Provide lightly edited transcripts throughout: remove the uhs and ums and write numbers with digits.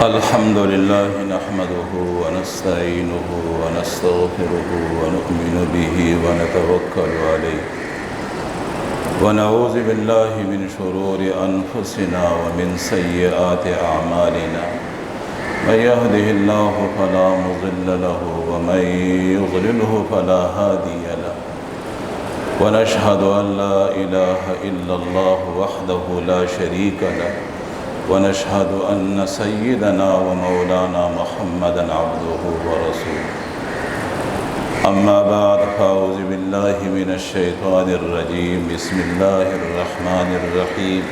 الحمد لله نحمده ونستعينه ونستغفره ونؤمن به ونتوكل عليه ونعوذ بالله من شرور أنفسنا ومن سيئات أعمالنا من يهده الله فلا مضل له ومن يضلله فلا هادي له ونشهد أن لا إله إلا الله وحده لا شريك له ونشهد أن سيدنا ومولانا محمدًا عبده ورسوله أما بعد فأعوذ بالله من الشيطان الرجيم بسم الله الرحمن الرحيم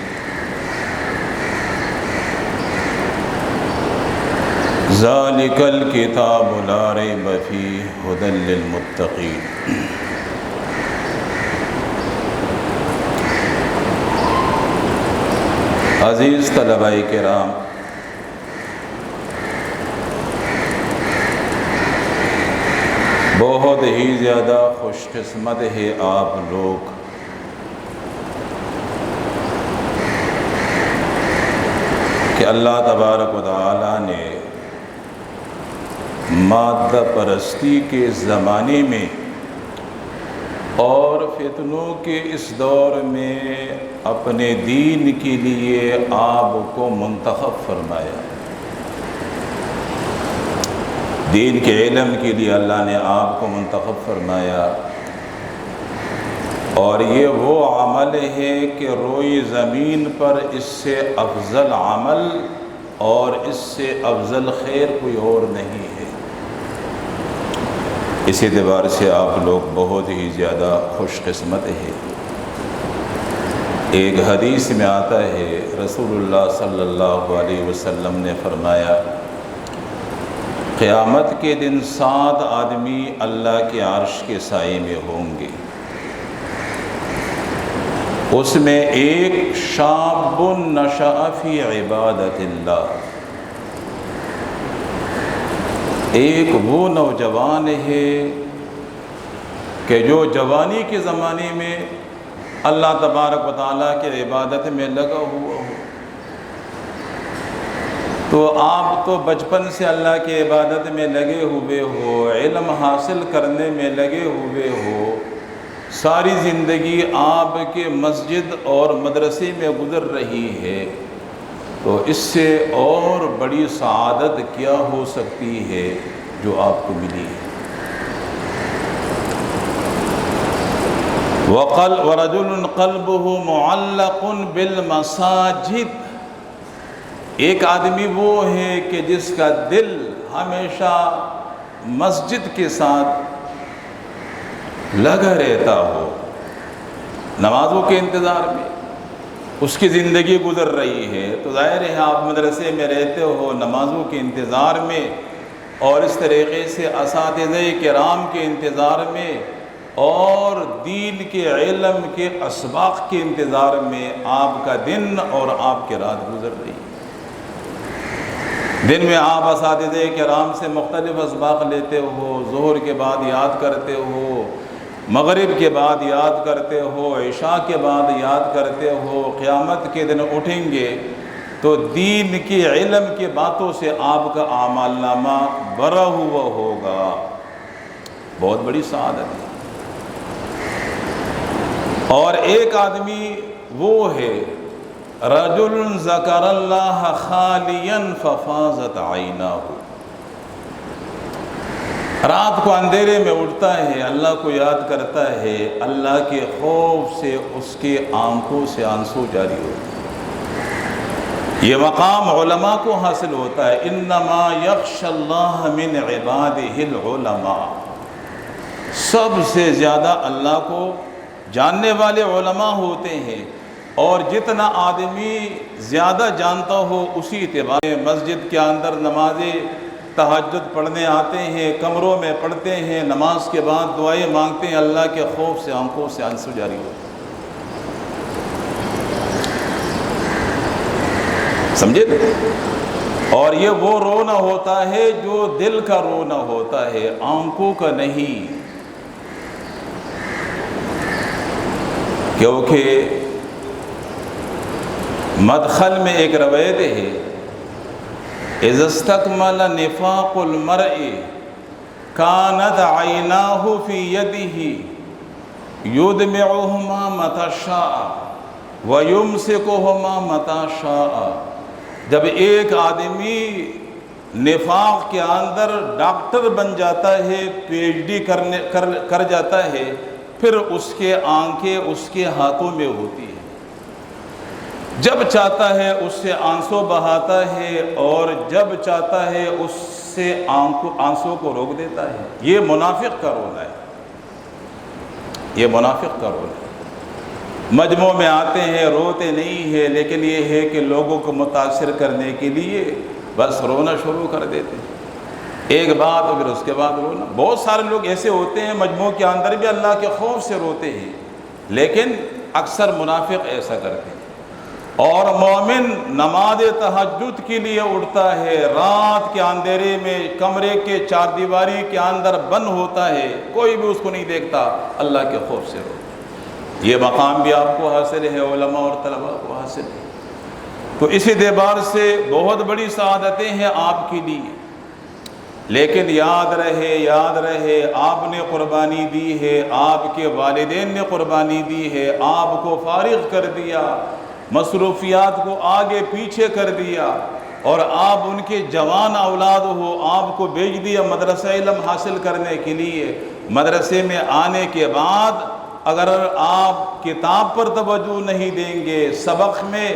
ذلك الكتاب لا ريب فيه هدى للمتقين عزیز طلباء کرام، بہت ہی زیادہ خوش قسمت ہے آپ لوگ کہ اللہ تبارک و تعالی نے مادہ پرستی کے زمانے میں اور فتنوں کے اس دور میں اپنے دین کے لیے آپ کو منتخب فرمایا۔ دین کے علم کے لیے اللہ نے آپ کو منتخب فرمایا، اور یہ وہ عمل ہے کہ روئی زمین پر اس سے افضل عمل اور اس سے افضل خیر کوئی اور نہیں ہے۔ اس اعتبار سے آپ لوگ بہت ہی زیادہ خوش قسمت ہیں۔ ایک حدیث میں آتا ہے، رسول اللہ صلی اللہ علیہ وسلم نے فرمایا، قیامت کے دن 7 آدمی اللہ کے عرش کے سائے میں ہوں گے، اس میں ایک شاب نشأ فی عبادت اللہ، ایک وہ نوجوان ہے کہ جو جوانی کے زمانے میں اللہ تبارک و تعالیٰ کی عبادت میں لگا ہوا ہو۔ تو آپ تو بچپن سے اللہ کی عبادت میں لگے ہوئے ہو، علم حاصل کرنے میں لگے ہوئے ہو، ساری زندگی آپ کے مسجد اور مدرسے میں گزر رہی ہے، تو اس سے اور بڑی سعادت کیا ہو سکتی ہے جو آپ کو ملی ہے۔ وَرَجُلٌ قَلْبُهُ مُعَلَّقٌ بِالْمَسَاجِدِ، ایک آدمی وہ ہے کہ جس کا دل ہمیشہ مسجد کے ساتھ لگا رہتا ہو، نمازوں کے انتظار میں اس کی زندگی گزر رہی ہے۔ تو ظاہر ہے آپ مدرسے میں رہتے ہو نمازوں کے انتظار میں، اور اس طریقے سے اساتذہ کرام کے انتظار میں اور دین کے علم کے اسباق کے انتظار میں آپ کا دن اور آپ کی رات گزر رہی ہے۔ دن میں آپ اساتذہ کرام سے مختلف اسباق لیتے ہو، ظہر کے بعد یاد کرتے ہو، مغرب کے بعد یاد کرتے ہو، عشاء کے بعد یاد کرتے ہو، قیامت کے دن اٹھیں گے تو دین کی علم کی باتوں سے آپ کا اعمال نامہ بھرا ہوا ہوگا۔ بہت بڑی سعادت ہے۔ اور ایک آدمی وہ ہے، رجل ذکر اللہ خالیا ففاضت عیناہ، رات کو اندھیرے میں اٹھتا ہے، اللہ کو یاد کرتا ہے، اللہ کے خوف سے اس کے آنکھوں سے آنسو جاری ہوتے ہیں۔ یہ مقام علماء کو حاصل ہوتا ہے، انما یخشی اللہ من عبادہ العلماء، سب سے زیادہ اللہ کو جاننے والے علماء ہوتے ہیں، اور جتنا آدمی زیادہ جانتا ہو اسی اعتبار سے مسجد کے اندر نمازیں تہجد پڑھنے آتے ہیں، کمروں میں پڑھتے ہیں، نماز کے بعد دعائیں مانگتے ہیں، اللہ کے خوف سے آنکھوں سے آنسو جاری ہوتے ہیں۔ سمجھے؟ اور یہ وہ رونا ہوتا ہے جو دل کا رونا ہوتا ہے، آنکھوں کا نہیں، کیونکہ مدخل میں ایک روایت ہے اذا استکمل نفاق المرء کانت عیناہ فی یدہ یدمعہما متی شاء ویمسکہما متی شاء۔ جب ایک آدمی نفاق کے اندر ڈاکٹر بن جاتا ہے، پی ایچ ڈی کر جاتا ہے، پھر اس کے آنکھیں اس کے ہاتھوں میں ہوتی ہیں، جب چاہتا ہے اس سے آنسو بہاتا ہے اور جب چاہتا ہے اس سے آنسو کو روک دیتا ہے۔ یہ منافق کا رول ہے، یہ منافق کا رول ہے۔ مجمع میں آتے ہیں، روتے نہیں ہیں، لیکن یہ ہے کہ لوگوں کو متاثر کرنے کے لیے بس رونا شروع کر دیتے ہیں، ایک بات اور پھر اس کے بعد رونا۔ بہت سارے لوگ ایسے ہوتے ہیں مجموع کے اندر بھی اللہ کے خوف سے روتے ہیں، لیکن اکثر منافق ایسا کرتے ہیں۔ اور مومن نماز تہجد کے لیے اٹھتا ہے، رات کے اندھیرے میں کمرے کے چار دیواری کے اندر بند ہوتا ہے، کوئی بھی اس کو نہیں دیکھتا، اللہ کے خوف سے روتا ہے۔ یہ مقام بھی آپ کو حاصل ہے، علماء اور طلباء کو حاصل ہے۔ تو اسی اعتبار سے بہت بڑی سعادتیں ہیں آپ کے لیے، لیکن یاد رہے آپ نے قربانی دی ہے، آپ کے والدین نے قربانی دی ہے، آپ کو فارغ کر دیا، مصروفیات کو آگے پیچھے کر دیا، اور آپ ان کے جوان اولاد ہو، آپ کو بھیج دیا مدرسہ علم حاصل کرنے کے لیے۔ مدرسے میں آنے کے بعد اگر آپ کتاب پر توجہ نہیں دیں گے، سبق میں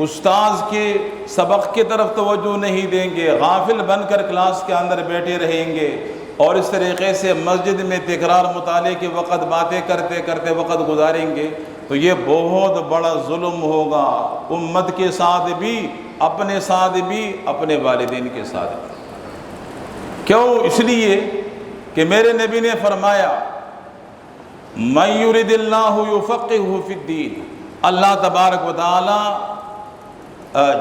استاذ کے سبق کی طرف توجہ نہیں دیں گے، غافل بن کر کلاس کے اندر بیٹھے رہیں گے، اور اس طریقے سے مسجد میں تکرار مطالعے کے وقت باتیں کرتے کرتے وقت گزاریں گے، تو یہ بہت بڑا ظلم ہوگا، امت کے ساتھ بھی، اپنے ساتھ بھی، اپنے والدین کے ساتھ بھی۔ کیوں؟ اس لیے کہ میرے نبی نے فرمایا مَن یُرِدِ اللَّهُ یُفَقِّهُ فِی الدِّین، اللہ تبارک و تعالی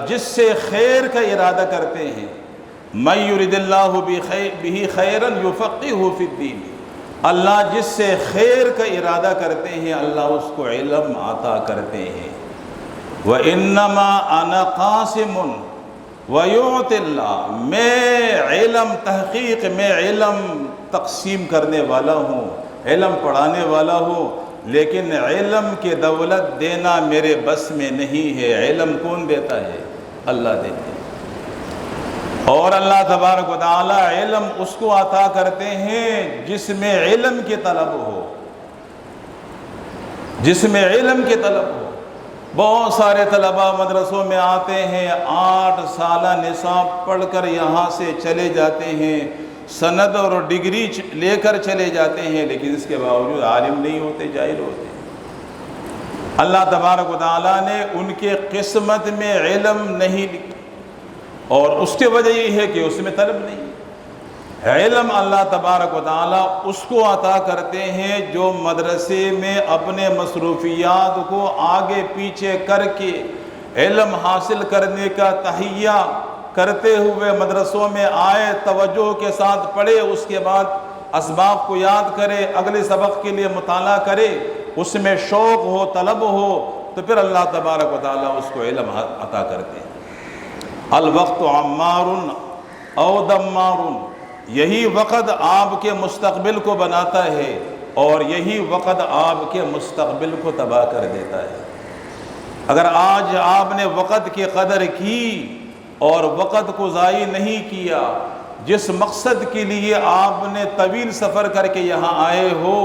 جس سے خیر کا ارادہ کرتے ہیں، مَن یُرِدِ اللَّهُ بِهِ خَیْرًا یُفَقِّهُ فِی الدِّین، اللہ جس سے خیر کا ارادہ کرتے ہیں اللہ اس کو علم عطا کرتے ہیں۔ وَإِنَّمَا أَنَا قَاسِمٌ وَيُعْطِ اللَّهُ، میں علم تحقیق میں علم تقسیم کرنے والا ہوں، علم پڑھانے والا ہوں، لیکن علم کی دولت دینا میرے بس میں نہیں ہے۔ علم کون دیتا ہے؟ اللہ دیتے ہیں، اور اللہ تبارک و تعالی علم اس کو عطا کرتے ہیں جس میں علم کی طلب ہو، جس میں علم کی طلب ہو۔ بہت سارے طلباء مدرسوں میں آتے ہیں، 8 سالہ نصاب پڑھ کر یہاں سے چلے جاتے ہیں، سند اور ڈگری لے کر چلے جاتے ہیں، لیکن اس کے باوجود عالم نہیں ہوتے، جاہل ہوتے ہیں۔ اللہ تبارک و تعالیٰ نے ان کے قسمت میں علم نہیں لکھا، اور اس کی وجہ یہ ہے کہ اس میں طلب نہیں ہے۔ علم اللہ تبارک و تعالیٰ اس کو عطا کرتے ہیں جو مدرسے میں اپنے مصروفیات کو آگے پیچھے کر کے علم حاصل کرنے کا تہیہ کرتے ہوئے مدرسوں میں آئے، توجہ کے ساتھ پڑھے، اس کے بعد اسباق کو یاد کرے، اگلے سبق کے لیے مطالعہ کرے، اس میں شوق ہو، طلب ہو، تو پھر اللہ تبارک و تعالیٰ اس کو علم عطا کرتے ہیں۔ الوقت عمار او دمار، یہی وقت آپ کے مستقبل کو بناتا ہے اور یہی وقت آپ کے مستقبل کو تباہ کر دیتا ہے۔ اگر آج آپ نے وقت کی قدر کی اور وقت کو ضائع نہیں کیا، جس مقصد کے لیے آپ نے طویل سفر کر کے یہاں آئے ہو،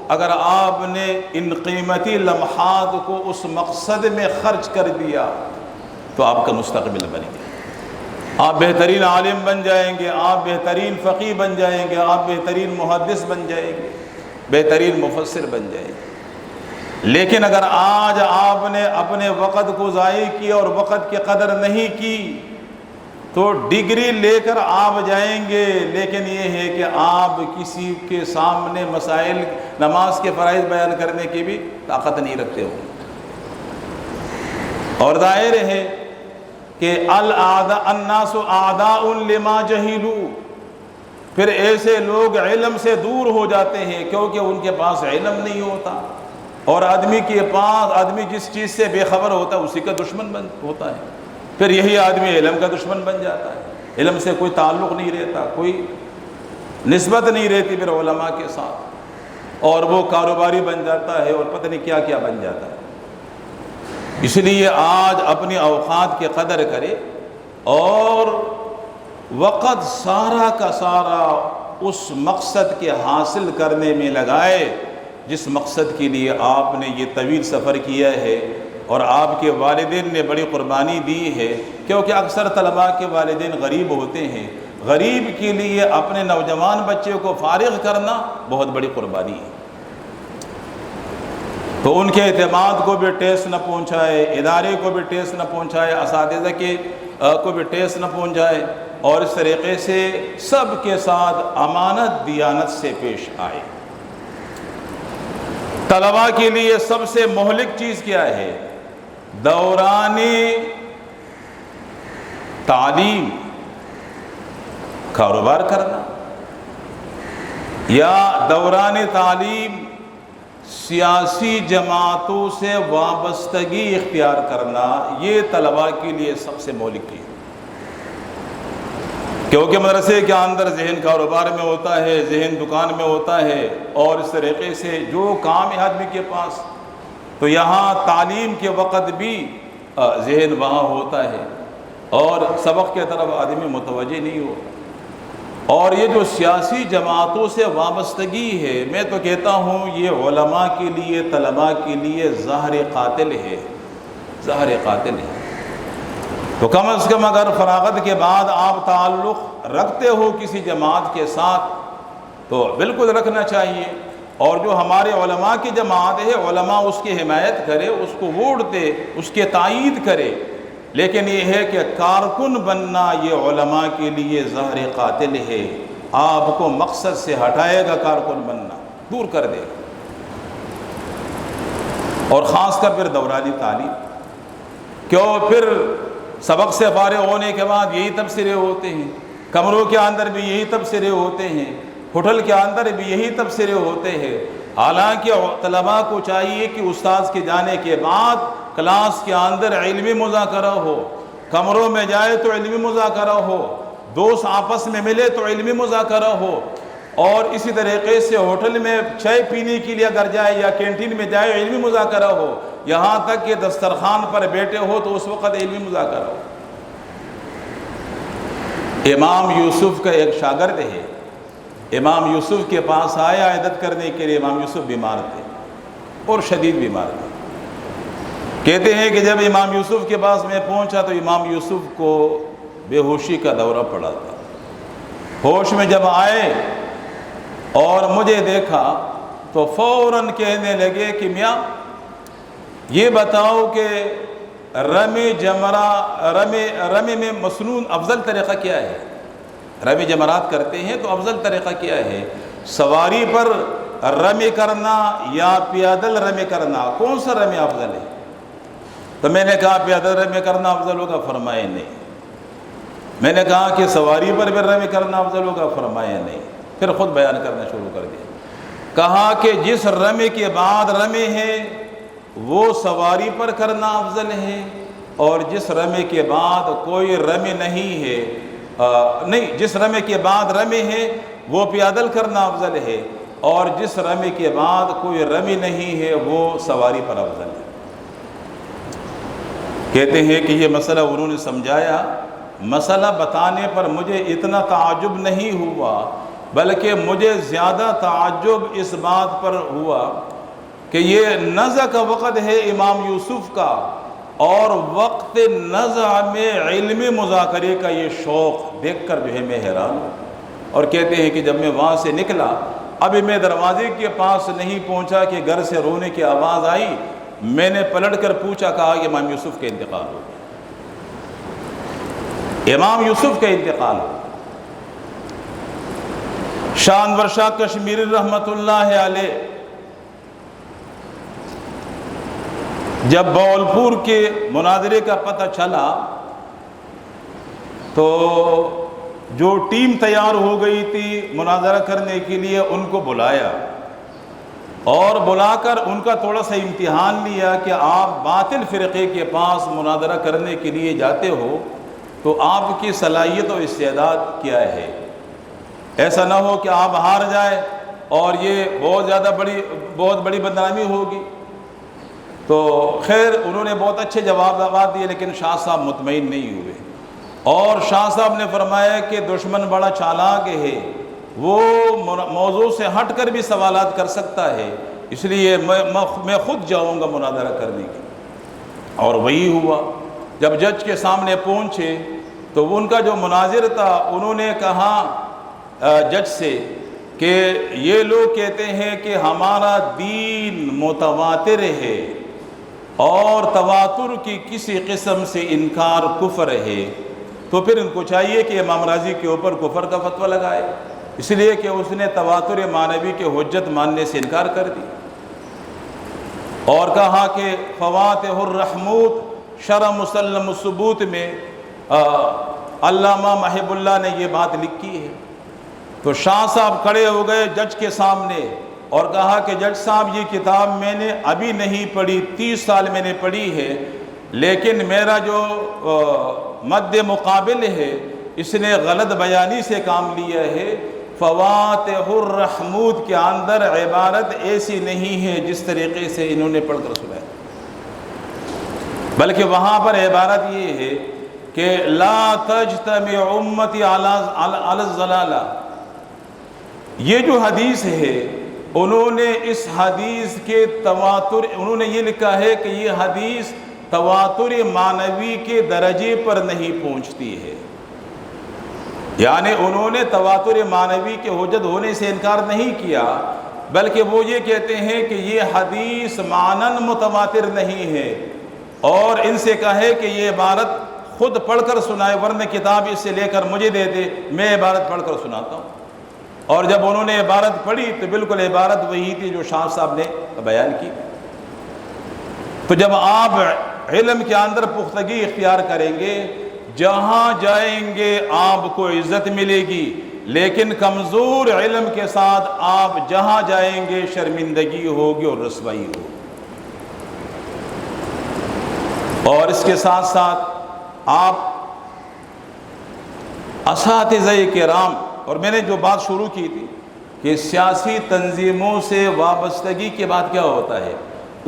اگر آپ نے ان قیمتی لمحات کو اس مقصد میں خرچ کر دیا تو آپ کا مستقبل بن گیا، آپ بہترین عالم بن جائیں گے، آپ بہترین فقیہ بن جائیں گے، آپ بہترین محدث بن جائیں گے، بہترین مفسر بن جائیں گے۔ لیکن اگر آج آپ نے اپنے وقت کو ضائع کیا اور وقت کی قدر نہیں کی تو ڈگری لے کر آپ جائیں گے، لیکن یہ ہے کہ آپ کسی کے سامنے مسائل نماز کے فرائض بیان کرنے کی بھی طاقت نہیں رکھتے ہو۔ اور ظاہر ہے کہ الناس اعداء لما جہلوا، پھر ایسے لوگ علم سے دور ہو جاتے ہیں کیونکہ ان کے پاس علم نہیں ہوتا، اور آدمی جس چیز سے بے خبر ہوتا ہے اسی کا دشمن ہوتا ہے، پھر یہی آدمی علم کا دشمن بن جاتا ہے۔ علم سے کوئی تعلق نہیں رہتا، کوئی نسبت نہیں رہتی پھر علماء کے ساتھ، اور وہ کاروباری بن جاتا ہے اور پتہ نہیں کیا کیا بن جاتا ہے۔ اس لیے آج اپنی اوقات کی قدر کرے اور وقت سارا کا سارا اس مقصد کے حاصل کرنے میں لگائے جس مقصد کے لیے آپ نے یہ طویل سفر کیا ہے اور آپ کے والدین نے بڑی قربانی دی ہے، کیونکہ اکثر طلباء کے والدین غریب ہوتے ہیں۔ غریب کے لیے اپنے نوجوان بچے کو فارغ کرنا بہت بڑی قربانی ہے، تو ان کے اعتماد کو بھی ٹیس نہ پہنچائے، ادارے کو بھی ٹیس نہ پہنچائے، اساتذہ کے کو بھی ٹیس نہ پہنچائے، اور اس طریقے سے سب کے ساتھ امانت دیانت سے پیش آئے۔ طلباء کے لیے سب سے مہلک چیز کیا ہے؟ دوران تعلیم کاروبار کرنا، یا دوران تعلیم سیاسی جماعتوں سے وابستگی اختیار کرنا، یہ طلباء کے لیے سب سے مہلک چیز، کیونکہ مدرسے کے اندر ذہن کاروبار میں ہوتا ہے، ذہن دکان میں ہوتا ہے، اور اس طریقے سے جو کام ہے آدمی کے پاس، تو یہاں تعلیم کے وقت بھی ذہن وہاں ہوتا ہے اور سبق کے طرف آدمی متوجہ نہیں ہوتا۔ اور یہ جو سیاسی جماعتوں سے وابستگی ہے، میں تو کہتا ہوں یہ علماء کے لیے، طلباء کے لیے زہر قاتل ہے، زہر قاتل ہے۔ تو کم از کم اگر فراغت کے بعد آپ تعلق رکھتے ہو کسی جماعت کے ساتھ تو بالکل رکھنا چاہیے، اور جو ہمارے علماء کی جماعت ہے، علماء اس کی حمایت کرے، اس کو ووٹ دے، اس کے تائید کرے، لیکن یہ ہے کہ کارکن بننا یہ علماء کے لیے زہر قاتل ہے، آپ کو مقصد سے ہٹائے گا، کارکن بننا دور کر دے گا۔ اور خاص کر پھر دورانی تعلیم، کیوں پھر سبق سے فارغ ہونے کے بعد یہی تبصرے ہوتے ہیں، کمروں کے اندر بھی یہی تبصرے ہوتے ہیں، ہوٹل کے اندر بھی یہی تبصرے ہوتے ہیں۔ حالانکہ طلباء کو چاہیے کہ استاذ کے جانے کے بعد کلاس کے اندر علمی مذاکرہ ہو، کمروں میں جائے تو علمی مذاکرہ ہو، دوست آپس میں ملے تو علمی مذاکرہ ہو، اور اسی طریقے سے ہوٹل میں چائے پینے کے لیے اگر جائے یا کینٹین میں جائے علمی مذاکرہ ہو، یہاں تک کہ دسترخوان پر بیٹھے ہو تو اس وقت علمی مذاکرہ ہو۔ امام یوسف کا ایک شاگرد ہے، امام یوسف کے پاس آیا عیادت کرنے کے لیے۔ امام یوسف بیمار تھے اور شدید بیمار تھے۔ کہتے ہیں کہ جب امام یوسف کے پاس میں پہنچا تو امام یوسف کو بے ہوشی کا دورہ پڑا تھا۔ ہوش میں جب آئے اور مجھے دیکھا تو فوراً کہنے لگے کہ میاں یہ بتاؤ کہ رمی میں مسنون افضل طریقہ کیا ہے؟ رمی جمرات کرتے ہیں تو افضل طریقہ کیا ہے؟ سواری پر رمی کرنا یا پیادل رمی کرنا، کون سا رمی افضل ہے؟ تو میں نے کہا پیادل رمی کرنا افضل ہوگا، فرمائے نہیں۔ میں نے کہا کہ سواری پر بھی رمی کرنا افضل ہوگا، فرمائے نہیں۔ پھر خود بیان کرنا شروع کر دیا، کہا کہ جس رمی کے بعد رمی ہے وہ سواری پر کرنا افضل ہے، اور جس رمی کے بعد کوئی رمی نہیں ہے جس رمی کے بعد رمی ہے وہ پیادل کرنا افضل ہے، اور جس رمی کے بعد کوئی رمی نہیں ہے وہ سواری پر افضل ہے۔ کہتے ہیں کہ یہ مسئلہ انہوں نے سمجھایا۔ مسئلہ بتانے پر مجھے اتنا تعجب نہیں ہوا، بلکہ مجھے زیادہ تعجب اس بات پر ہوا کہ یہ نزع کا وقت ہے امام یوسف کا، اور وقت نزع میں علمی مذاکرے کا یہ شوق دیکھ کر جو ہے میں حیران ہوں۔ اور کہتے ہیں کہ جب میں وہاں سے نکلا، ابھی میں دروازے کے پاس نہیں پہنچا کہ گھر سے رونے کی آواز آئی۔ میں نے پلٹ کر پوچھا، کہا کہ امام یوسف کا انتقال ہو گیا، امام یوسف کا انتقال ہو۔ شاہ انور شاہ کشمیری رحمۃ اللہ علیہ جب بولپور کے مناظرے کا پتہ چلا تو جو ٹیم تیار ہو گئی تھی مناظرہ کرنے کے لیے ان کو بلایا، اور بلا کر ان کا تھوڑا سا امتحان لیا کہ آپ باطل فرقے کے پاس مناظرہ کرنے کے لیے جاتے ہو تو آپ کی صلاحیت و استعداد کیا ہے. ایسا نہ ہو کہ آپ ہار جائیں اور یہ بہت بڑی بدنامی ہوگی. تو خیر انہوں نے بہت اچھے جواب دیے، لیکن شاہ صاحب مطمئن نہیں ہوئے. اور شاہ صاحب نے فرمایا کہ دشمن بڑا چالاک ہے، وہ موضوع سے ہٹ کر بھی سوالات کر سکتا ہے، اس لیے میں خود جاؤں گا مناظرہ کرنے کی. اور وہی ہوا. جب جج کے سامنے پہنچے تو ان کا جو مناظر تھا انہوں نے کہا جج سے کہ یہ لوگ کہتے ہیں کہ ہمارا دین متواتر ہے اور تواتر کی کسی قسم سے انکار کفر ہے، تو پھر ان کو چاہیے کہ امام راضی کے اوپر کفر کا فتویٰ لگائے، اس لیے کہ اس نے تواتر معنوی کے حجت ماننے سے انکار کر دی. اور کہا کہ فواتح الرحمود شرح مسلم الثبوت میں علامہ محب اللہ نے یہ بات لکھی ہے. تو شاہ صاحب کھڑے ہو گئے جج کے سامنے اور کہا کہ جج صاحب یہ کتاب میں نے ابھی نہیں پڑھی، 30 سال میں نے پڑھی ہے، لیکن میرا جو مد مقابل ہے اس نے غلط بیانی سے کام لیا ہے. فواتح الرحمود کے اندر عبارت ایسی نہیں ہے جس طریقے سے انہوں نے پڑھ کر سنایا، بلکہ وہاں پر عبارت یہ ہے کہ لا تجتمع امتی علی الضلالہ. یہ جو حدیث ہے انہوں نے اس حدیث کے تواتر، انہوں نے یہ لکھا ہے کہ یہ حدیث تواتر معنوی کے درجے پر نہیں پہنچتی ہے. یعنی انہوں نے تواتر معنوی کے حجت ہونے سے انکار نہیں کیا، بلکہ وہ یہ کہتے ہیں کہ یہ حدیث معنن متواتر نہیں ہے، اور ان سے کہے کہ یہ عبارت خود پڑھ کر سنائے، ورنہ کتاب اس سے لے کر مجھے دے دے، میں عبارت پڑھ کر سناتا ہوں. اور جب انہوں نے عبارت پڑھی تو بالکل عبارت وہی تھی جو شاہ صاحب نے بیان کی. تو جب آپ علم کے اندر پختگی اختیار کریں گے، جہاں جائیں گے آپ کو عزت ملے گی، لیکن کمزور علم کے ساتھ آپ جہاں جائیں گے شرمندگی ہوگی اور رسوائی ہوگی. اور اس کے ساتھ ساتھ آپ اساتذہ کرام، اور میں نے جو بات شروع کی تھی کہ سیاسی تنظیموں سے وابستگی کے بعد کیا ہوتا ہے،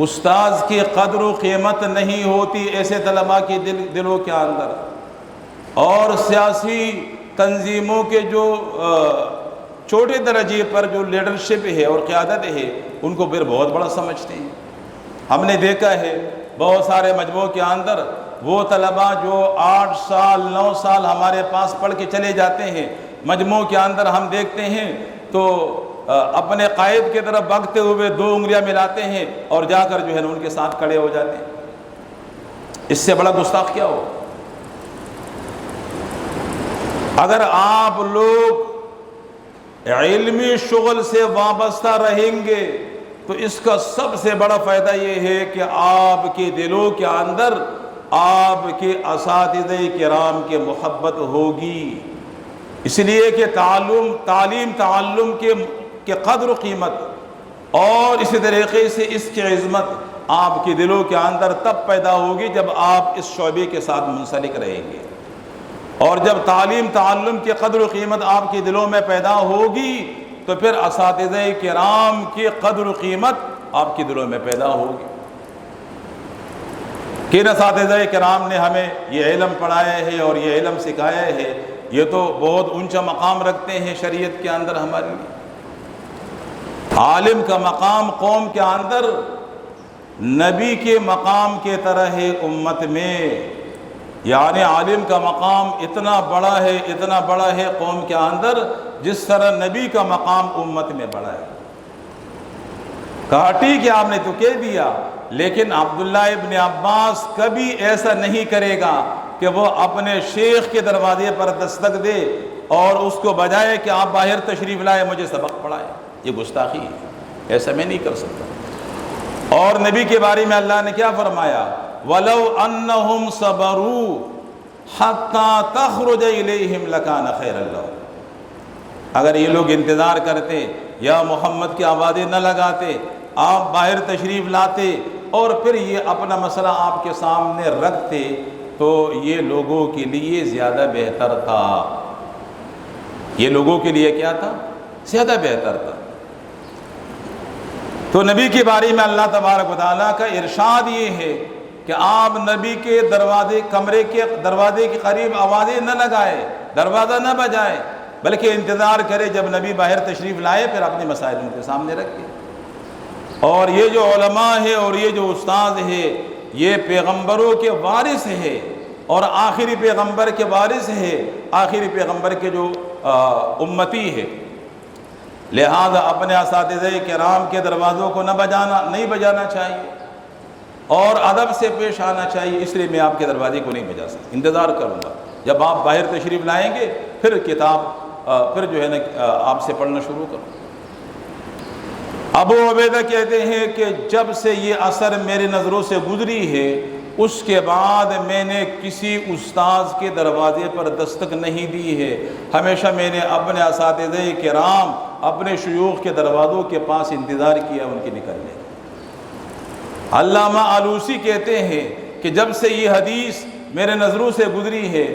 استاذ کی قدر و قیمت نہیں ہوتی ایسے طلباء کے دلوں کے اندر، اور سیاسی تنظیموں کے جو چھوٹے درجے پر جو لیڈرشپ ہے اور قیادت ہے ان کو پھر بہت بڑا سمجھتے ہیں. ہم نے دیکھا ہے بہت سارے مجموعوں کے اندر وہ طلباء جو 8 سال 9 سال ہمارے پاس پڑھ کے چلے جاتے ہیں، مجموعوں کے اندر ہم دیکھتے ہیں تو اپنے قائد کی طرف بھاگتے ہوئے 2 انگلیاں ملاتے ہیں اور جا کر جو ہے ان کے ساتھ کھڑے ہو جاتے ہیں. اس سے بڑا گستاخ کیا ہو؟ اگر آپ لوگ علمی شغل سے وابستہ رہیں گے تو اس کا سب سے بڑا فائدہ یہ ہے کہ آپ کے دلوں کے اندر آپ کے اساتذہ کرام کی محبت ہوگی. اس لیے کہ تعلیم کے قدر و قیمت اور اسی طریقے سے اس کی عظمت آپ کے دلوں کے اندر تب پیدا ہوگی جب آپ اس شعبے کے ساتھ منسلک رہیں گے. اور جب تعلیم کی قدر و قیمت آپ کے دلوں میں پیدا ہوگی تو پھر اساتذہ کرام کی قدر و قیمت آپ کے دلوں میں پیدا ہوگی. کن اساتذہ کرام نے ہمیں یہ علم پڑھایا ہے اور یہ علم سکھایا ہے، یہ تو بہت اونچا مقام رکھتے ہیں شریعت کے اندر ہمارے لیے. عالم کا مقام قوم کے اندر نبی کے مقام کے طرح ہے امت میں. یعنی عالم کا مقام اتنا بڑا ہے قوم کے اندر جس طرح نبی کا مقام امت میں بڑا ہے. کہا ٹھیک ہے آپ نے تو کہہ دیا، لیکن عبداللہ ابن عباس کبھی ایسا نہیں کرے گا کہ وہ اپنے شیخ کے دروازے پر دستک دے اور اس کو بجائے کہ آپ باہر تشریف لائے مجھے سبق پڑھائے. یہ گستاخی ہے، ایسا میں نہیں کر سکتا. اور نبی کے بارے میں اللہ نے کیا فرمایا؟ وَلَوْ أَنَّهُمْ صَبَرُوا حَتَّى تَخْرُجَ إِلَيْهِمْ لَكَانَ خَيْرًا لَهُمْ. اگر یہ لوگ انتظار کرتے یا محمد کی آوازیں نہ لگاتے، آپ باہر تشریف لاتے اور پھر یہ اپنا مسئلہ آپ کے سامنے رکھتے، تو یہ لوگوں کے لیے زیادہ بہتر تھا۔ یہ لوگوں کے لیے کیا تھا؟ زیادہ بہتر تھا۔ تو نبی کے بارے میں اللہ تبارک و تعالیٰ کا ارشاد یہ ہے کہ آپ نبی کے دروازے، کمرے کے دروازے کے قریب آوازیں نہ لگائے، دروازہ نہ بجائے، بلکہ انتظار کرے جب نبی باہر تشریف لائے، پھر اپنے مسائل ان کے سامنے رکھے۔ اور یہ جو علماء ہے اور یہ جو استاد ہے، یہ پیغمبروں کے وارث ہے اور آخری پیغمبر کے وارث ہے، آخری پیغمبر کے جو امتی ہے، لہذا اپنے اساتذہ کرام کے دروازوں کو نہیں بجانا چاہیے اور ادب سے پیش آنا چاہیے۔ اس لیے میں آپ کے دروازے کو نہیں بجا سکتا، انتظار کروں گا جب آپ باہر تشریف لائیں گے، پھر پھر جو ہے نا آپ سے پڑھنا شروع کروں۔ ابو عبیدہ کہتے ہیں کہ جب سے یہ اثر میرے نظروں سے گزری ہے، اس کے بعد میں نے کسی استاذ کے دروازے پر دستک نہیں دی ہے، ہمیشہ میں نے اپنے اساتذہ کرام، اپنے شیوخ کے دروازوں کے پاس انتظار کیا ان کے نکلنے۔ علامہ آلوسی کہتے ہیں کہ جب سے یہ حدیث میرے نظروں سے گزری ہے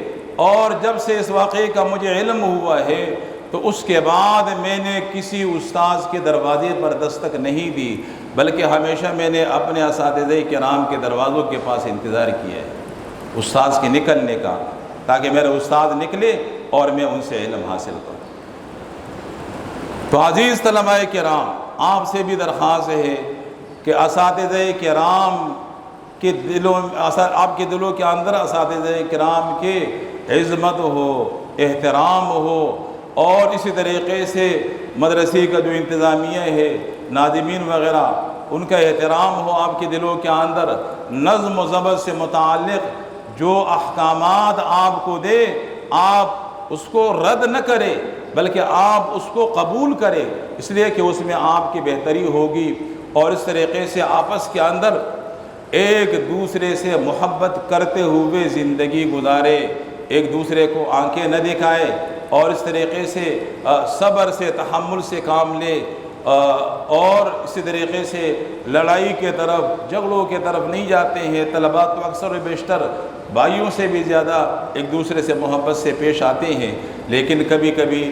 اور جب سے اس واقعے کا مجھے علم ہوا ہے، تو اس کے بعد میں نے کسی استاذ کے دروازے پر دستک نہیں دی، بلکہ ہمیشہ میں نے اپنے اساتذہ کرام کے دروازوں کے پاس انتظار کیا ہے استاذ کے نکلنے کا، تاکہ میرا استاد نکلے اور میں ان سے علم حاصل کروں۔ تو عزیز طلباء کرام، آپ سے بھی درخواست ہے کہ اساتذہ کرام کے آپ کے دلوں کے اندر اساتذہ کرام کے عظمت ہو، احترام ہو، اور اسی طریقے سے مدرسے کا جو انتظامیہ ہے، ناظمین وغیرہ، ان کا احترام ہو آپ کے دلوں کے اندر۔ نظم و ضبط سے متعلق جو احکامات آپ کو دے، آپ اس کو رد نہ کرے، بلکہ آپ اس کو قبول کرے، اس لیے کہ اس میں آپ کی بہتری ہوگی، اور اس طریقے سے آپس کے اندر ایک دوسرے سے محبت کرتے ہوئے زندگی گزارے، ایک دوسرے کو آنکھیں نہ دکھائے، اور اس طریقے سے صبر سے، تحمل سے کام لے، اور اسی طریقے سے لڑائی کے طرف، جھگڑوں کے طرف نہیں جاتے ہیں۔ طلباء تو اکثر و بیشتر بھائیوں سے بھی زیادہ ایک دوسرے سے محبت سے پیش آتے ہیں، لیکن کبھی کبھی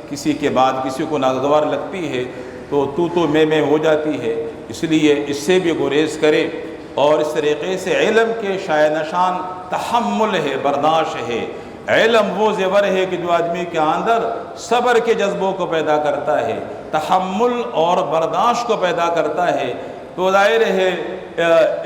کسی کے بعد کسی کو ناگوار لگتی ہے تو میں ہو جاتی ہے، اس لیے اس سے بھی گریز کرے، اور اس طریقے سے علم کے شائع نشان تحمل ہے، برداشت ہے۔ علم وہ زیور ہے کہ جو آدمی کے اندر صبر کے جذبوں کو پیدا کرتا ہے، تحمل اور برداشت کو پیدا کرتا ہے۔ تو ظاہر ہے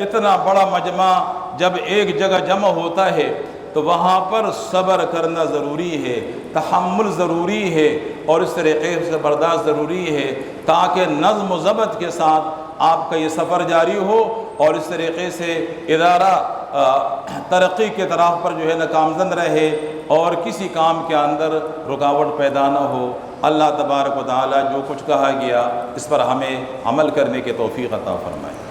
اتنا بڑا مجمع جب ایک جگہ جمع ہوتا ہے تو وہاں پر صبر کرنا ضروری ہے، تحمل ضروری ہے، اور اس طریقے سے برداشت ضروری ہے، تاکہ نظم و ضبط کے ساتھ آپ کا یہ سفر جاری ہو، اور اس طریقے سے ادارہ ترقی کے طرف پر جو ہے نا گامزن رہے، اور کسی کام کے اندر رکاوٹ پیدا نہ ہو۔ اللہ تبارک و تعالی جو کچھ کہا گیا اس پر ہمیں عمل کرنے کی توفیق عطا فرمائے۔